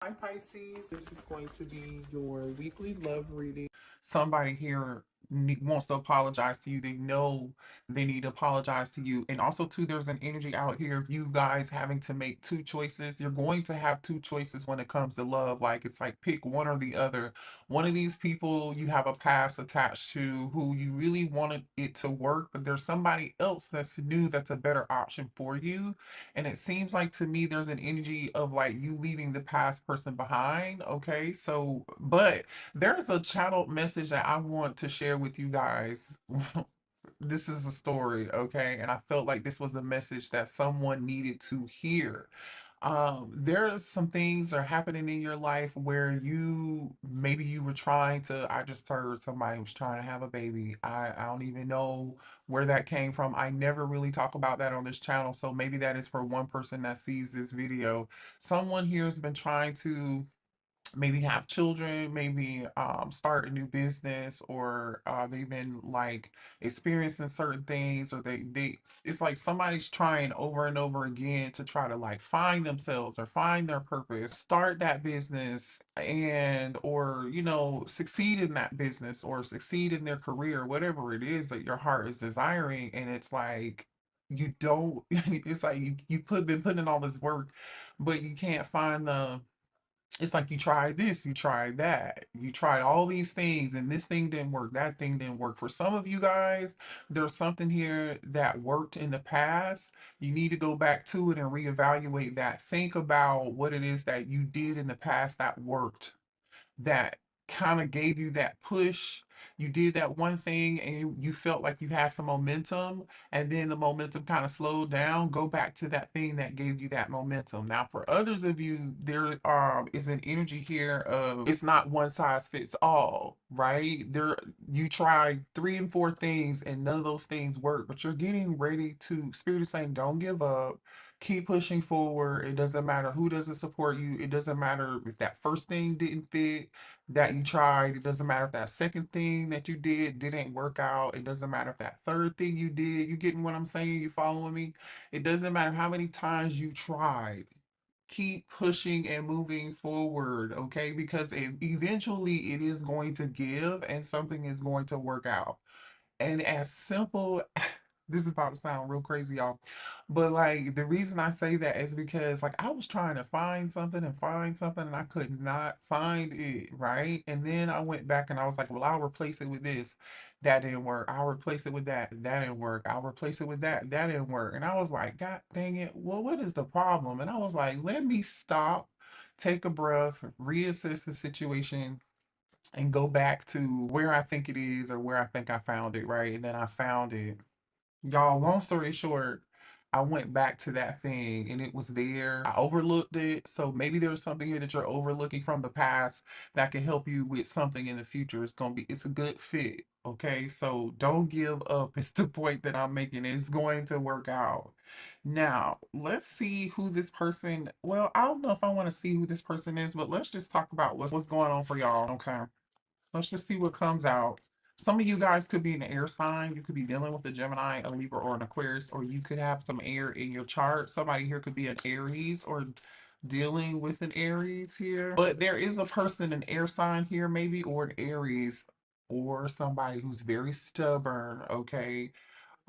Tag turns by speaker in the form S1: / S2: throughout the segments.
S1: Hi Pisces, this is going to be your weekly love reading. Somebody here wants to apologize to you. They know they need to apologize to you. And also, too, there's an energy out here of you guys having to make two choices. You're going to have two choices when it comes to love. Like, it's like pick one or the other. One of these people you have a past attached to who you really wanted it to work, but there's somebody else that's new that's a better option for you. And it seems like to me there's an energy of like you leaving the past person behind. Okay. So, but there's a channeled message that I want to share with you guys. This is a story, okay? And I felt like this was a message that someone needed to hear. There's some things are happening in your life where you maybe you were trying to. I just heard somebody was trying to have a baby. I don't even know where that came from. I never really talk about that on this channel, so maybe that is for one person that sees this video. Someone here has been trying to maybe have children, maybe start a new business, or they've been like experiencing certain things, or it's like somebody's trying over and over again to try to like find themselves or find their purpose, start that business and or succeed in that business or succeed in their career, whatever it is that your heart is desiring. And it's like you don't it's like been putting in all this work, but you can't find the it's like you tried this, you tried that, you tried all these things, and this thing didn't work, that thing didn't work. For some of you guys, there's something here that worked in the past. You need to go back to it and reevaluate that. Think about what it is that you did in the past that worked, that kind of gave you that push. You did that one thing and you felt like you had some momentum, and then the momentum kind of slowed down. Go back to that thing that gave you that momentum. Now, for others of you, there is an energy here of it's not one size fits all, right? There, you tried three and four things and none of those things work, but you're getting ready to. Spirit is saying, don't give up. Keep pushing forward. It doesn't matter who doesn't support you. It doesn't matter if that first thing didn't fit that you tried. It doesn't matter if that second thing that you did didn't work out. It doesn't matter if that third thing you did. You getting what I'm saying? You following me? It doesn't matter how many times you tried. Keep pushing and moving forward, okay? Because eventually it is going to give and something is going to work out. And as simple, this is about to sound real crazy, y'all. But like the reason I say that is because like I was trying to find something and I could not find it, right? And then I went back and I was like, well, I'll replace it with this. That didn't work. I'll replace it with that. That didn't work. I'll replace it with that. That didn't work. And I was like, God dang it. Well, what is the problem? And I was like, let me stop, take a breath, reassess the situation, and go back to where I think it is or where I think I found it, right? And then I found it. Y'all, long story short, I went back to that thing and it was there. I overlooked it. So maybe there's something here that you're overlooking from the past that can help you with something in the future. It's a good fit. Okay. So don't give up. It's the point that I'm making. It's going to work out. Now, let's see who this person, well, I don't know if I want to see who this person is, but let's just talk about what's going on for y'all. Okay. Let's just see what comes out. Some of you guys could be an air sign. You could be dealing with a Gemini, a Libra, or an Aquarius, or you could have some air in your chart. Somebody here could be an Aries or dealing with an Aries here. But there is a person, an air sign here, maybe, or an Aries, or somebody who's very stubborn, okay?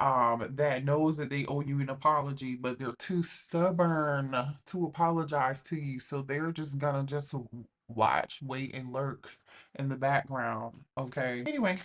S1: That knows that they owe you an apology, but they're too stubborn to apologize to you. So they're just gonna just watch, wait, and lurk in the background. Okay. Anyway,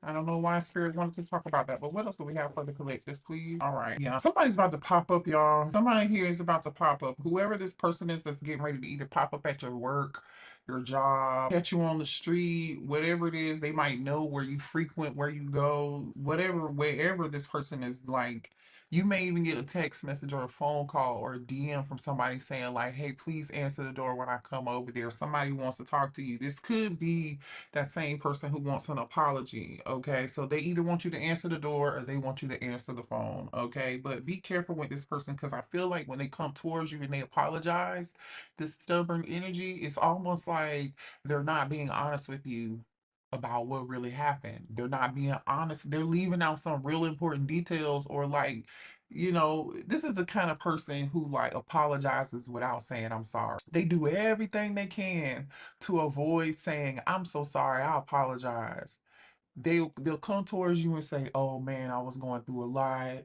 S1: I don't know why Spirit wanted to talk about that, but what else do we have for the collective, please? All right. Yeah. Somebody's about to pop up, y'all. Somebody here is about to pop up. Whoever this person is that's getting ready to either pop up at your work, your job, catch you on the street, whatever it is, they might know where you frequent, where you go, whatever, wherever this person is like. You may even get a text message or a phone call or a DM from somebody saying, like, hey, please answer the door when I come over there. Somebody wants to talk to you. This could be that same person who wants an apology. Okay. So they either want you to answer the door or they want you to answer the phone. Okay. But be careful with this person because I feel like when they come towards you and they apologize, this stubborn energy is almost like they're not being honest with you about what really happened. They're not being honest. They're leaving out some real important details, or like This is the kind of person who like apologizes without saying I'm sorry. They do everything they can to avoid saying I'm so sorry, I apologize. They'll come towards you and say, "Oh man, I was going through a lot.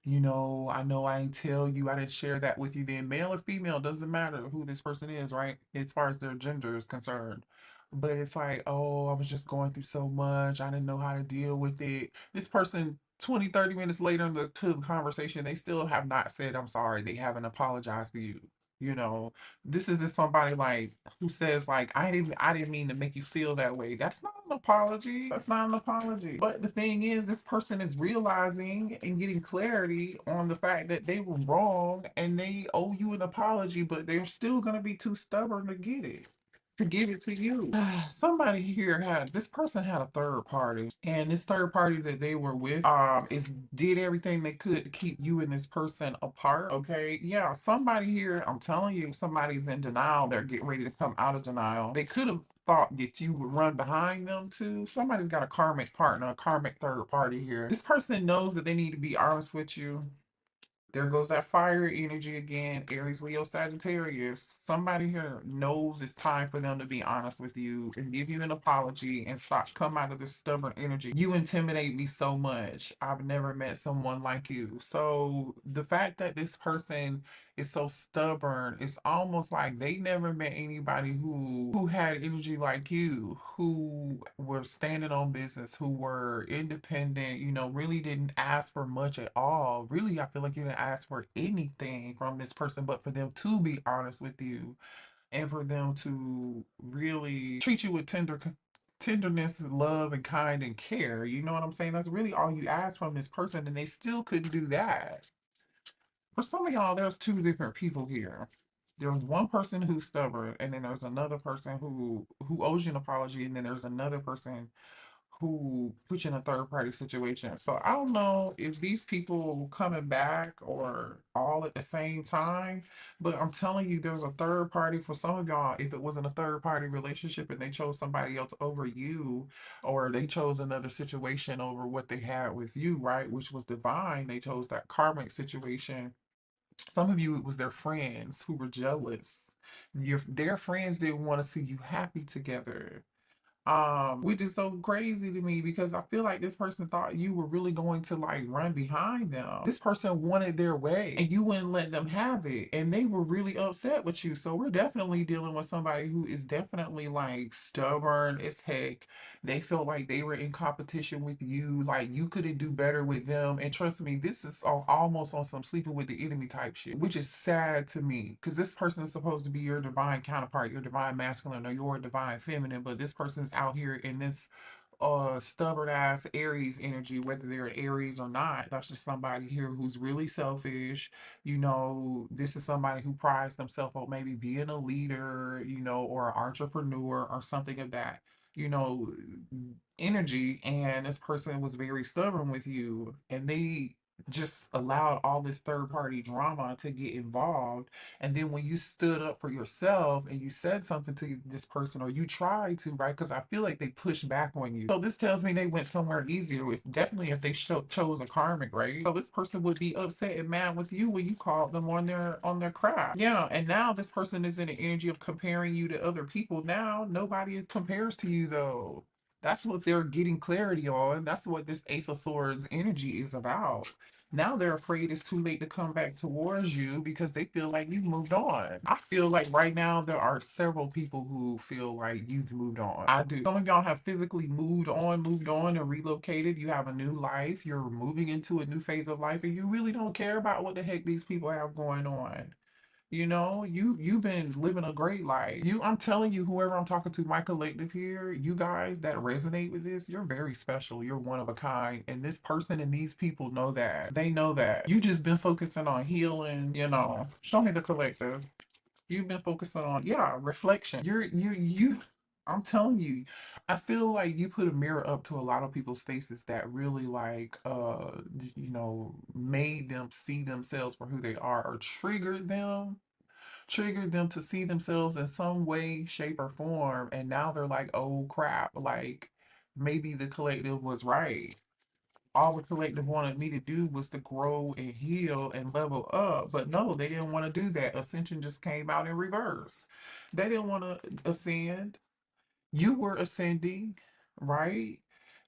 S1: I know I ain't tell you, I didn't share that with you." Then male or female, doesn't matter who this person is, right? As far as their gender is concerned. But it's like, oh, I was just going through so much. I didn't know how to deal with it. This person, 20, 30 minutes later to the conversation, they still have not said, I'm sorry. They haven't apologized to you. You know, this isn't somebody like who says like I didn't mean to make you feel that way. That's not an apology. That's not an apology. But the thing is, this person is realizing and getting clarity on the fact that they were wrong and they owe you an apology, but they're still gonna be too stubborn to get it. To give it to you. Somebody here this person had a third party, and this third party that they were with is did everything they could to keep you and this person apart. Okay, yeah, somebody here, I'm telling you, somebody's in denial. They're getting ready to come out of denial. They could have thought that you would run behind them too. Somebody's got a karmic partner, a karmic third party here. This person knows that they need to be honest with you. There goes that fire energy again, Aries, Leo, Sagittarius. Somebody here knows it's time for them to be honest with you and give you an apology and stop come out of this stubborn energy. You intimidate me so much. I've never met someone like you. So the fact that this person is so stubborn, it's almost like they never met anybody who had energy like you, who were standing on business, who were independent, really didn't ask for much at all. Really, I feel like you didn't ask for anything from this person, but for them to be honest with you and for them to really treat you with tenderness, love, and kind and care. You know what I'm saying? That's really all you ask from this person, and they still couldn't do that. For some of y'all, there's two different people here. There's one person who's stubborn, and then there's another person who owes you an apology, and then there's another person who put you in a third party situation. So I don't know if these people coming back or all at the same time, but I'm telling you, there's a third party for some of y'all. If it wasn't a third party relationship and they chose somebody else over you, or they chose another situation over what they had with you, right? Which was divine. They chose that karmic situation. Some of you, it was their friends who were jealous. Their friends didn't want to see you happy together, which is so crazy to me because I feel like this person thought you were really going to like run behind them. This person wanted their way and you wouldn't let them have it, and they were really upset with you. So we're definitely dealing with somebody who is definitely like stubborn as heck. They felt like they were in competition with you, like you couldn't do better with them. And trust me, this is almost on some sleeping with the enemy type shit, which is sad to me because this person is supposed to be your divine counterpart, your divine masculine or your divine feminine, but this person's out here in this stubborn ass Aries energy, whether they're an Aries or not. That's just somebody here who's really selfish. This is somebody who prides themselves on maybe being a leader, or an entrepreneur or something of that, you know, energy. And this person was very stubborn with you, and they just allowed all this third party drama to get involved. And then when you stood up for yourself and you said something to this person, or you tried to, right? Because I feel like they pushed back on you. So this tells me they went somewhere easier with, definitely if they chose a karmic, right? So this person would be upset and mad with you when you called them on their crap. Yeah, and now this person is in the energy of comparing you to other people. Now nobody compares to you though. That's what they're getting clarity on. That's what this Ace of Swords energy is about. Now they're afraid it's too late to come back towards you because they feel like you've moved on. I feel like right now there are several people who feel like you've moved on. I do. Some of y'all have physically moved on and relocated. You have a new life. You're moving into a new phase of life and you really don't care about what the heck these people have going on. You've been living a great life. I'm telling you, whoever I'm talking to, my collective here, you guys that resonate with this, you're very special. You're one of a kind. And this person and these people know that. They know that. You just been focusing on healing, Show me the collective. You've been focusing on, yeah, reflection. I'm telling you, I feel like you put a mirror up to a lot of people's faces that really like made them see themselves for who they are, or triggered them to see themselves in some way, shape, or form. And now they're like, oh crap, like maybe the collective was right. all the collective wanted me to do was to grow and heal and level up. But no, they didn't want to do that. Ascension just came out in reverse. They didn't want to ascend. You were ascending, right?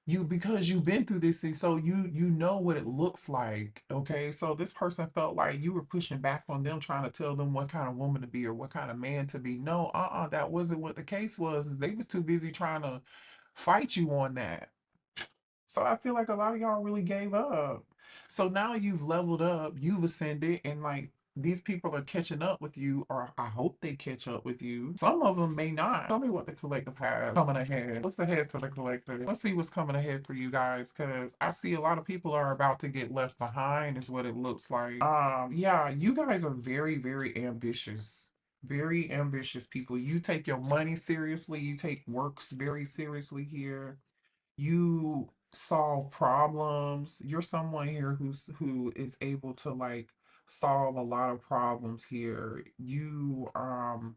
S1: You, because you've been through this thing, so you know what it looks like. Okay, so this person felt like you were pushing back on them, trying to tell them what kind of woman to be or what kind of man to be. No, that wasn't what the case was. They was too busy trying to fight you on that. So I feel like a lot of y'all really gave up. So now you've leveled up, you've ascended, and like these people are catching up with you, or I hope they catch up with you. Some of them may not. Tell me what the collective has coming ahead. What's ahead for the collective? Let's see what's coming ahead for you guys, because I see a lot of people are about to get left behind, is what it looks like. Yeah, you guys are very, very ambitious. Very ambitious people. You take your money seriously, you take works very seriously here. You solve problems. You're someone here who is able to like solve a lot of problems here. You are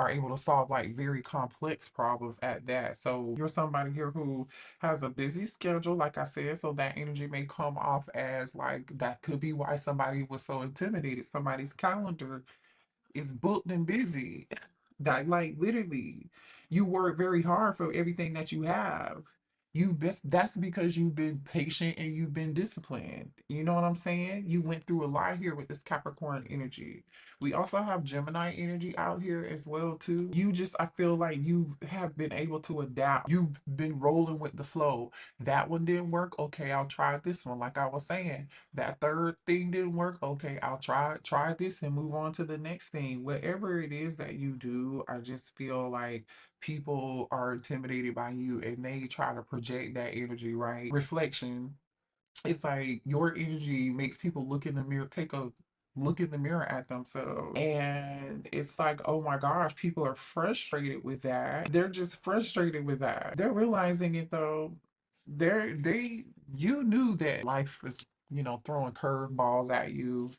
S1: able to solve like very complex problems at that. So you're somebody here who has a busy schedule, like I said, so that energy may come off as like that could be why somebody was so intimidated. Somebody's calendar is booked and busy. That like literally, you work very hard for everything that you have. You've been, that's because you've been patient and you've been disciplined. You know what I'm saying? You went through a lot here with this Capricorn energy. We also have Gemini energy out here as well too. You just, I feel like you have been able to adapt. You've been rolling with the flow. That one didn't work. Okay, I'll try this one. Like I was saying, that third thing didn't work. Okay, I'll try this and move on to the next thing. Whatever it is that you do, I just feel like people are intimidated by you and they try to project that energy, right? Reflection, it's like your energy makes people look in the mirror, take a look in the mirror at themselves. And it's like, oh my gosh, people are frustrated with that. They're just frustrated with that. They're realizing it though. They you knew that life was, throwing curveballs at you,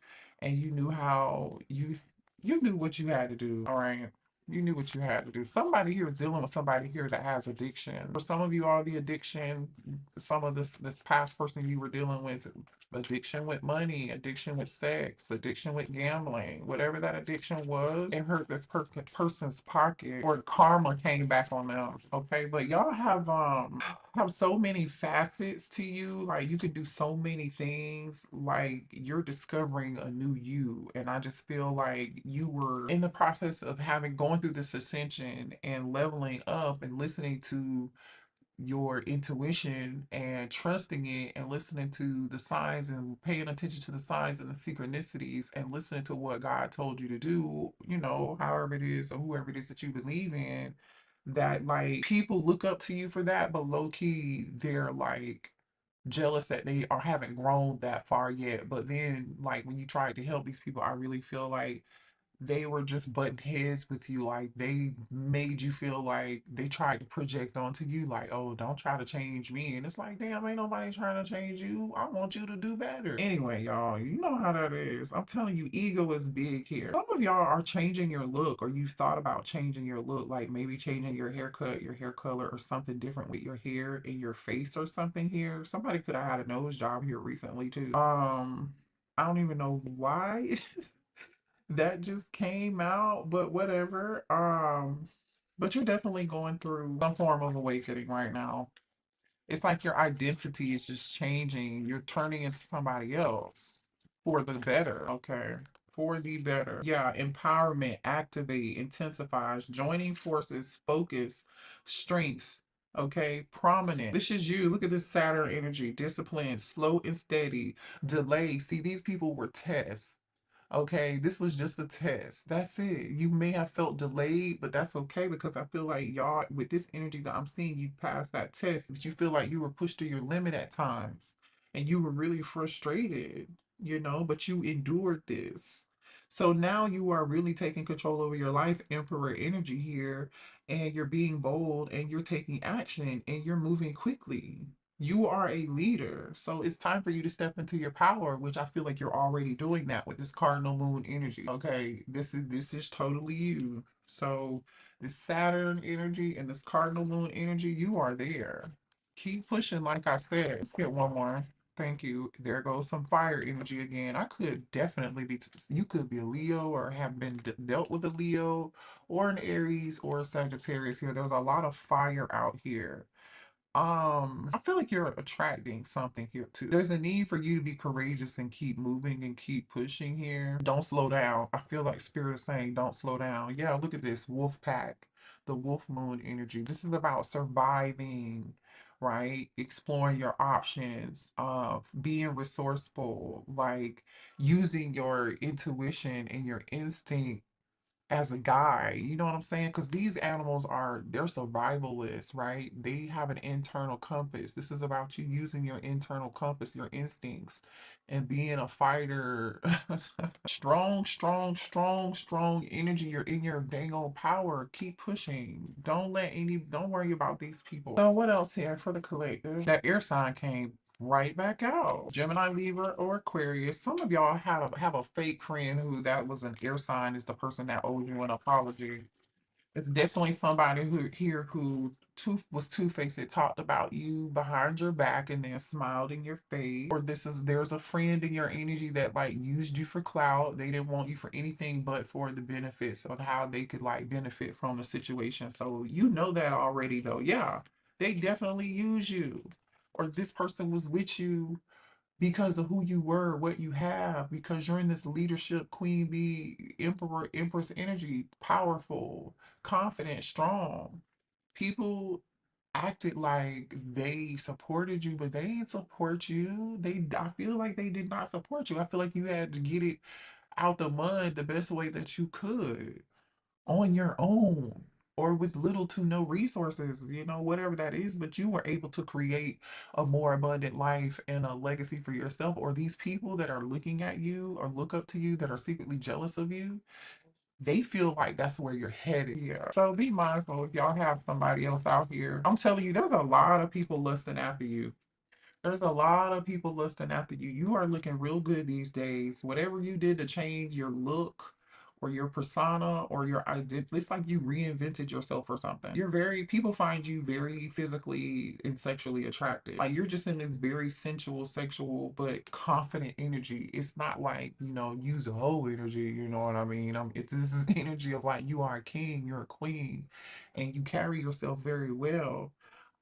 S1: and you knew how you knew what you had to do. All right. You knew what you had to do. Somebody here is dealing with somebody here that has addiction. For some of you, all the addiction, some of this past person you were dealing with, addiction with money, addiction with sex, addiction with gambling, whatever that addiction was, it hurt this person's pocket, or karma came back on them. Okay, but y'all have so many facets to you. Like you can do so many things. Like you're discovering a new you. And I just feel like you were in the process of having going through this ascension and leveling up and listening to your intuition and trusting it and listening to the signs and paying attention to the signs and the synchronicities and listening to what God told you to do, however it is or whoever it is that you believe in, that like people look up to you for that, but low key they're like jealous that they are haven't grown that far yet. But then like when you try to help these people, I really feel like they were just butting heads with you. Like they made you feel like they tried to project onto you, like, oh, don't try to change me. And it's like, damn, ain't nobody trying to change you. I want you to do better. Anyway, y'all, you know how that is. I'm telling you, ego is big here. Some of y'all are changing your look, or you thought about changing your look, like maybe changing your haircut, your hair color, or something different with your hair and your face or something here. Somebody could have had a nose job here recently too. I don't even know why. That just came out, but whatever. But you're definitely going through some form of awakening right now. It's like your identity is just changing. You're turning into somebody else for the better. Okay. For the better. Yeah. Empowerment, activate, intensifies, joining forces, focus, strength. Okay. Prominent. This is you. Look at this Saturn energy. Discipline, slow and steady, delay. See, these people were tests. Okay, this was just a test. That's it. You may have felt delayed, but that's okay because I feel like y'all, with this energy that I'm seeing, you passed that test, but you feel like you were pushed to your limit at times and you were really frustrated, but you endured this. So now you are really taking control over your life, Emperor energy here, and you're being bold and you're taking action and you're moving quickly. You are a leader. So it's time for you to step into your power, which I feel like you're already doing that with this cardinal moon energy. Okay, this is totally you. So this Saturn energy and this cardinal moon energy, you are there. Keep pushing, like I said. Let's get one more. Thank you. There goes some fire energy again. I could definitely be, you could be a Leo or have been dealt with a Leo or an Aries or a Sagittarius here. There's a lot of fire out here. I feel like you're attracting something here too. There's a need for you to be courageous and keep moving and keep pushing here. Don't slow down. I feel like Spirit is saying don't slow down. Yeah, look at this wolf pack, the wolf moon energy. This is about surviving, right? Exploring your options, being resourceful, like using your intuition and your instinct as a guy, you know what I'm saying? Because these animals are, they're survivalists, right? They have an internal compass. This is about you using your internal compass, your instincts, and being a fighter. Strong, strong, strong, strong energy. You're in your dang old power. Keep pushing. Don't worry about these people. So what else here for the collective? That air sign came right back out. Gemini, Libra, or Aquarius. Some of y'all have a fake friend who that was an air sign is the person that owed you an apology. It's definitely somebody who here who was two-faced. It talked about you behind your back and then smiled in your face. Or there's a friend in your energy that like used you for clout. They didn't want you for anything but for the benefits on how they could like benefit from the situation. So you know that already though. Yeah, they definitely use you. Or this person was with you because of who you were, what you have, because you're in this leadership, queen bee, emperor, empress energy, powerful, confident, strong. People acted like they supported you, but they didn't support you. I feel like they did not support you. I feel like you had to get it out the mud the best way that you could on your own or with little to no resources, whatever that is, but you were able to create a more abundant life and a legacy for yourself. Or these people that are looking at you or look up to you that are secretly jealous of you, they feel like that's where you're headed here. So be mindful if y'all have somebody else out here. I'm telling you, there's a lot of people lusting after you. There's a lot of people lusting after you. You are looking real good these days. Whatever you did to change your look or your persona or your identity, it's like you reinvented yourself or something. People find you very physically and sexually attractive. Like you're just in this very sensual, sexual, but confident energy. It's not like, use a whole energy, you know what I mean? This is energy of like you are a king, you're a queen, and you carry yourself very well.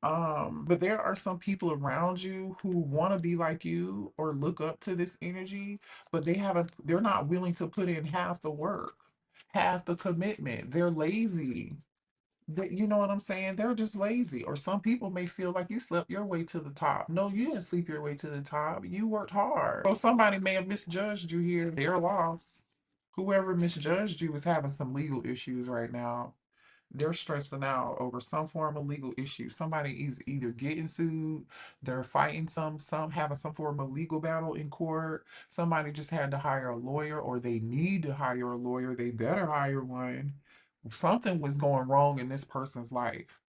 S1: But there are some people around you who want to be like you or look up to this energy, but they're not willing to put in half the work, half the commitment. They're lazy. You know what I'm saying? They're just lazy. Or some people may feel like you slept your way to the top. No, you didn't sleep your way to the top. You worked hard. So somebody may have misjudged you here. Their loss. Whoever misjudged you is having some legal issues right now. They're stressing out over some form of legal issue. Somebody is either getting sued, they're fighting some having some form of legal battle in court. Somebody just had to hire a lawyer, or they need to hire a lawyer. They better hire one. Something was going wrong in this person's life.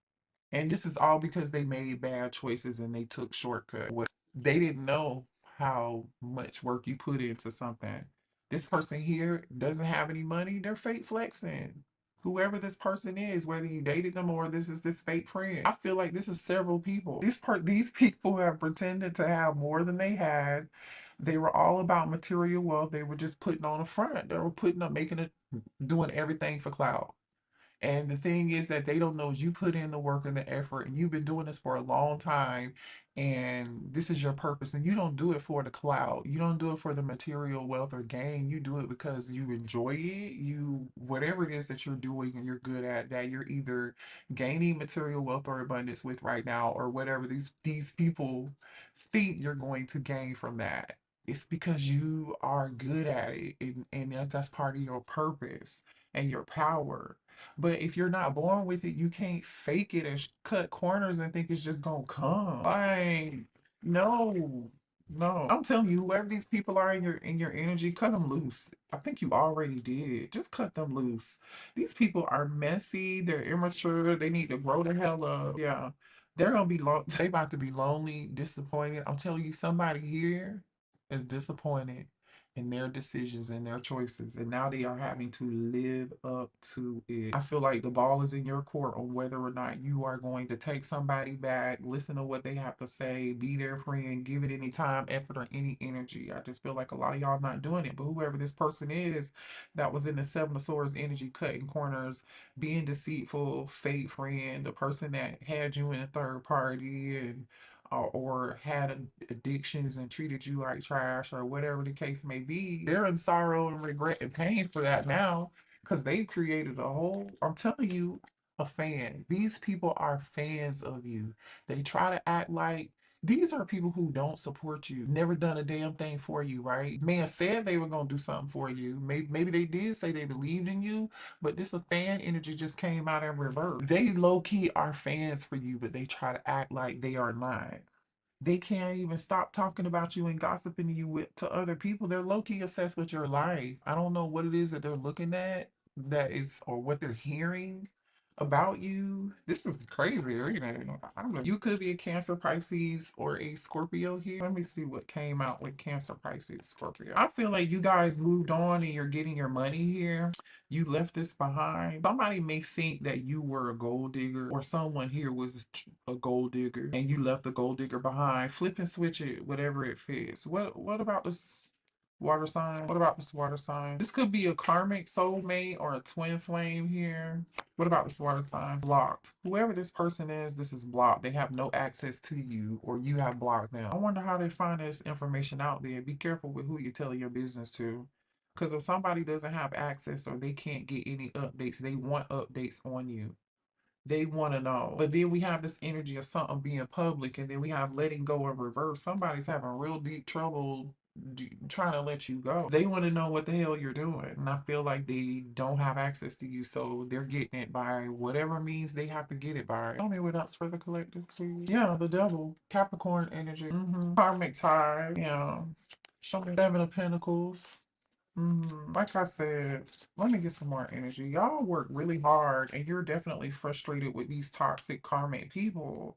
S1: And this is all because they made bad choices and they took shortcuts. They didn't know how much work you put into something. This person here doesn't have any money, they're fake flexing. Whoever this person is, whether you dated them or this is this fake friend. I feel like this is several people. These people have pretended to have more than they had. They were all about material wealth. They were just putting on a front. They were putting up, making it, doing everything for clout. And the thing is that they don't know is you put in the work and the effort, and you've been doing this for a long time, and this is your purpose. And you don't do it for the clout. You don't do it for the material wealth or gain. You do it because you enjoy it. Whatever it is that you're doing and you're good at, that you're either gaining material wealth or abundance with right now, or whatever these people think you're going to gain from that. It's because you are good at it, and that's part of your purpose and your power. But if you're not born with it, you can't fake it and cut corners and think it's just gonna come. Like, no, no. I'm telling you, whoever these people are in your energy, cut them loose. I think you already did. Just cut them loose. These people are messy. They're immature. They need to grow the hell up. Yeah, they're gonna be they about to be lonely, disappointed. I'm telling you, somebody here is disappointed. and their decisions and their choices, and now they are having to live up to it. I feel like the ball is in your court on whether or not you are going to take somebody back, listen to what they have to say, be their friend, give it any time, effort, or any energy. I just feel like a lot of y'all not doing it, but whoever this person is that was in the Seven of Swords energy, cutting corners, being deceitful, fake friend, the person that had you in a third party, and or had addictions and treated you like trash, or whatever the case may be, they're in sorrow and regret and pain for that now, because they've created a whole, I'm telling you, a fan. These people are fans of you. They try to act like these are people who don't support you, never done a damn thing for you, right? Man said they were gonna do something for you. Maybe they did say they believed in you, but this a fan energy just came out in reverse. They low key are fans for you, but they try to act like they are not. They can't even stop talking about you and gossiping to you to other people. They're low key obsessed with your life. I don't know what it is that they're looking at that is, or what they're hearing about you. This is crazy, you know. I don't know. You could be a Cancer, Pisces, or a Scorpio here. Let me see what came out with Cancer, Pisces, Scorpio. I feel like you guys moved on and you're getting your money here. You left this behind. Somebody may think that you were a gold digger, or someone here was a gold digger and you left the gold digger behind. Flip and switch it, whatever it fits. What about this water sign? What about this water sign? This could be a karmic soulmate or a twin flame here. What about this water sign? Blocked. Whoever this person is, this is blocked. They have no access to you, or you have blocked them. I wonder how they find this information out there. Be careful with who you're telling your business to. Because if somebody doesn't have access or they can't get any updates, they want updates on you. They want to know. But then we have this energy of something being public, and then we have letting go in reverse. Somebody's having real deep trouble trying to let you go. They want to know what the hell you're doing. And I feel like they don't have access to you, so they're getting it by whatever means they have to get it by. Tell me what else for the collective, please. Yeah, the devil. Capricorn energy. Karmic tie. Yeah. Show me Seven of Pentacles. Like I said, let me get some more energy. Y'all work really hard, and you're definitely frustrated with these toxic karmic people.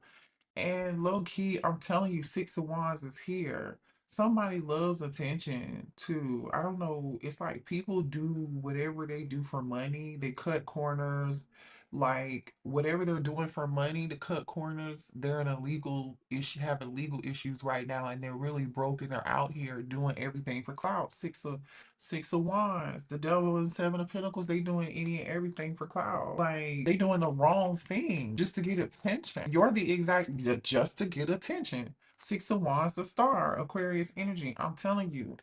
S1: And low key, I'm telling you, Six of Wands is here. Somebody loves attention too. I don't know. It's like people do whatever they do for money. They cut corners. Like whatever they're doing for money to cut corners, they're in a legal issue, having legal issues right now, and they're really broken. They're out here doing everything for clout. Six of Wands, the devil and Seven of Pentacles, they doing any and everything for clout. Like they doing the wrong thing just to get attention. You're the exact just to get attention. Six of Wands, the star, Aquarius energy. I'm telling you,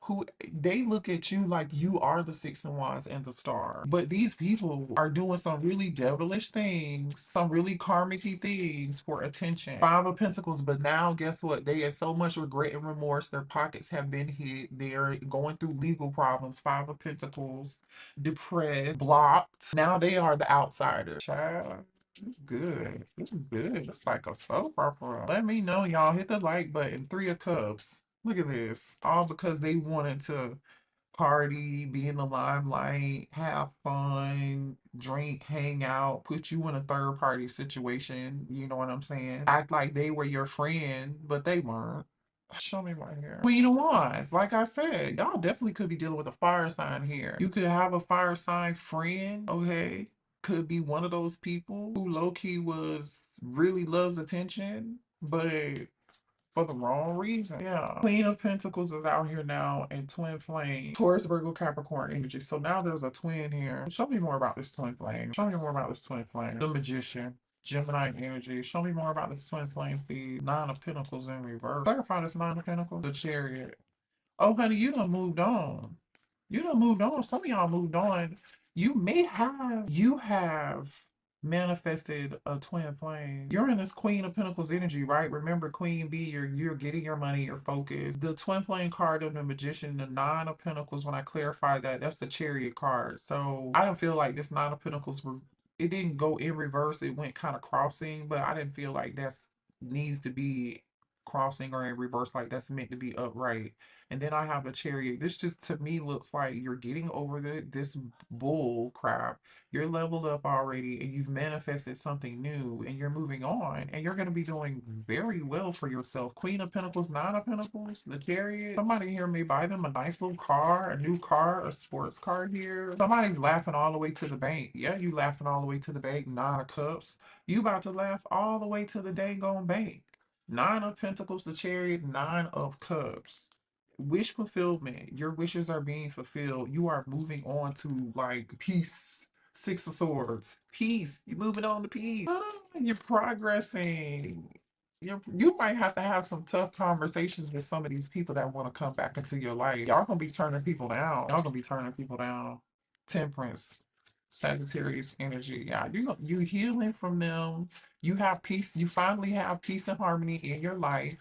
S1: who they look at you like you are the Six of Wands and the star. But these people are doing some really devilish things, some really karmic things for attention. Five of Pentacles, but now guess what? They have so much regret and remorse. Their pockets have been hit. They're going through legal problems. Five of Pentacles, depressed, blocked. Now they are the outsider. Child. It's good. This is good. It's like a soap opera. Let me know, y'all. Hit the like button. Three of Cups. Look at this. All because they wanted to party, be in the limelight, have fun, drink, hang out, put you in a third party situation. You know what I'm saying? Act like they were your friend, but they weren't. Show me right here. Queen of Wands. Like I said, y'all definitely could be dealing with a fire sign here. You could have a fire sign friend, okay? Could be one of those people who low key was really loves attention, but for the wrong reason. Yeah. Queen of Pentacles is out here now, and twin flame. Taurus, Virgo, Capricorn energy. So now there's a twin here. Show me more about this twin flame. Show me more about this twin flame. The Magician. Gemini energy. Show me more about this twin flame, please. Nine of Pentacles in reverse. Clarify this Nine of Pentacles. The Chariot. Oh, honey, you done moved on. You done moved on. Some of y'all moved on. You have manifested a twin flame. You're in this Queen of Pentacles energy, right? Remember, Queen B, you're getting your money, your focus. The twin flame card of the Magician, the Nine of Pentacles, when I clarify that, that's the Chariot card. So I don't feel like this Nine of Pentacles, it didn't go in reverse. It went kind of crossing, but I didn't feel like that's needs to be crossing or in reverse, like that's meant to be upright. And then I have the Chariot. This just to me looks like you're getting over this bull crap. You're leveled up already and you've manifested something new and you're moving on and you're going to be doing very well for yourself. Queen of Pentacles, Nine of Pentacles, the Chariot. Somebody here may buy them a nice little car, a new car, a sports car here. Somebody's laughing all the way to the bank. Yeah, you laughing all the way to the bank. Nine of Cups. You about to laugh all the way to the dang on bank. Nine of Pentacles, the Chariot, Nine of Cups. Wish fulfillment. Your wishes are being fulfilled. You are moving on to like peace. Six of Swords. Peace. You're moving on to peace. You're progressing. You might have to have some tough conversations with some of these people that want to come back into your life. Y'all gonna be turning people down. Y'all gonna be turning people down. Temperance. Sagittarius energy. Yeah, you healing from them. You have peace. You finally have peace and harmony in your life,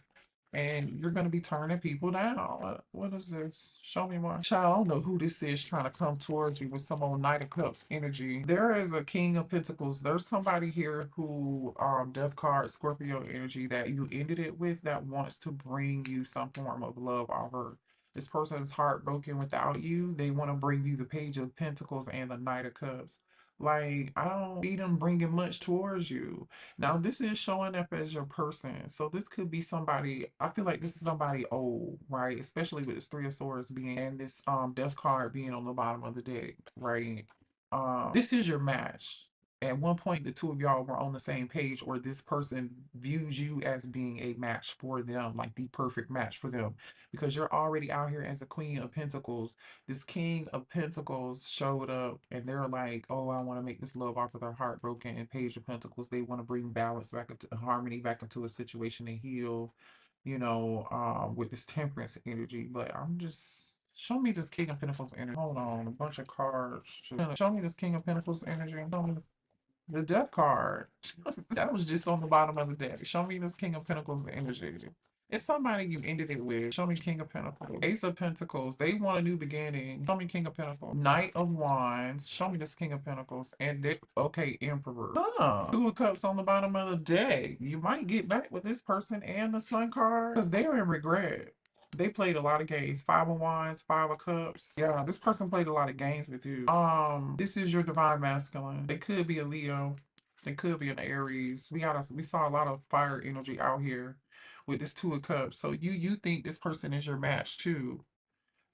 S1: and you're gonna be turning people down. What is this? Show me more. Child, I don't know who this is trying to come towards you with some old Knight of Cups energy. There is a King of Pentacles. There's somebody here who, Death card, Scorpio energy that you ended it with that wants to bring you some form of love offer. This person's heartbroken without you. They want to bring you the Page of Pentacles and the Knight of Cups. Like, I don't see them bringing much towards you. Now, this is showing up as your person. So this could be somebody, I feel like this is somebody old, right? Especially with this Three of Swords being and this death card being on the bottom of the deck, right? This is your match. At one point, the two of y'all were on the same page, or this person views you as being a match for them, like the perfect match for them, because you're already out here as the Queen of Pentacles. This King of Pentacles showed up and they're like, oh, I want to make this love offer. They're heartbroken. And Page of Pentacles, they want to bring balance back into harmony, back into a situation and heal, with this temperance energy. But I'm just show me this King of Pentacles energy. Hold on, a bunch of cards. Show me this King of Pentacles energy. Show me the Death card. That was just on the bottom of the deck. Show me this King of Pentacles energy. It's somebody you ended it with. Show me King of Pentacles. Ace of Pentacles. They want a new beginning. Show me King of Pentacles. Knight of Wands. Show me this King of Pentacles. And they, okay, Emperor. Two of Cups on the bottom of the deck. You might get back with this person and the Sun card because they're in regret. They played a lot of games. Five of Wands, Five of Cups. Yeah, this person played a lot of games with you. This is your divine masculine. They could be a Leo. They could be an Aries. We saw a lot of fire energy out here with this Two of Cups. So you think this person is your match too.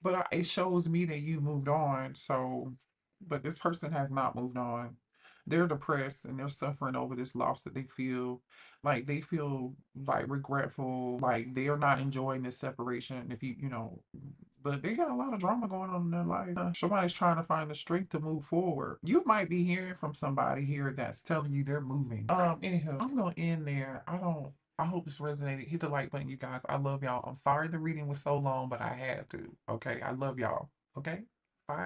S1: But it shows me that you moved on. So, but this person has not moved on. They're depressed and they're suffering over this loss that they feel like regretful, like they are not enjoying this separation. If but they got a lot of drama going on in their life. Somebody's trying to find the strength to move forward. You might be hearing from somebody here that's telling you they're moving. Anywho, I'm gonna end there. I hope this resonated. Hit the like button, you guys. I love y'all. I'm sorry the reading was so long, but I had to. Okay. I love y'all. Okay. Bye.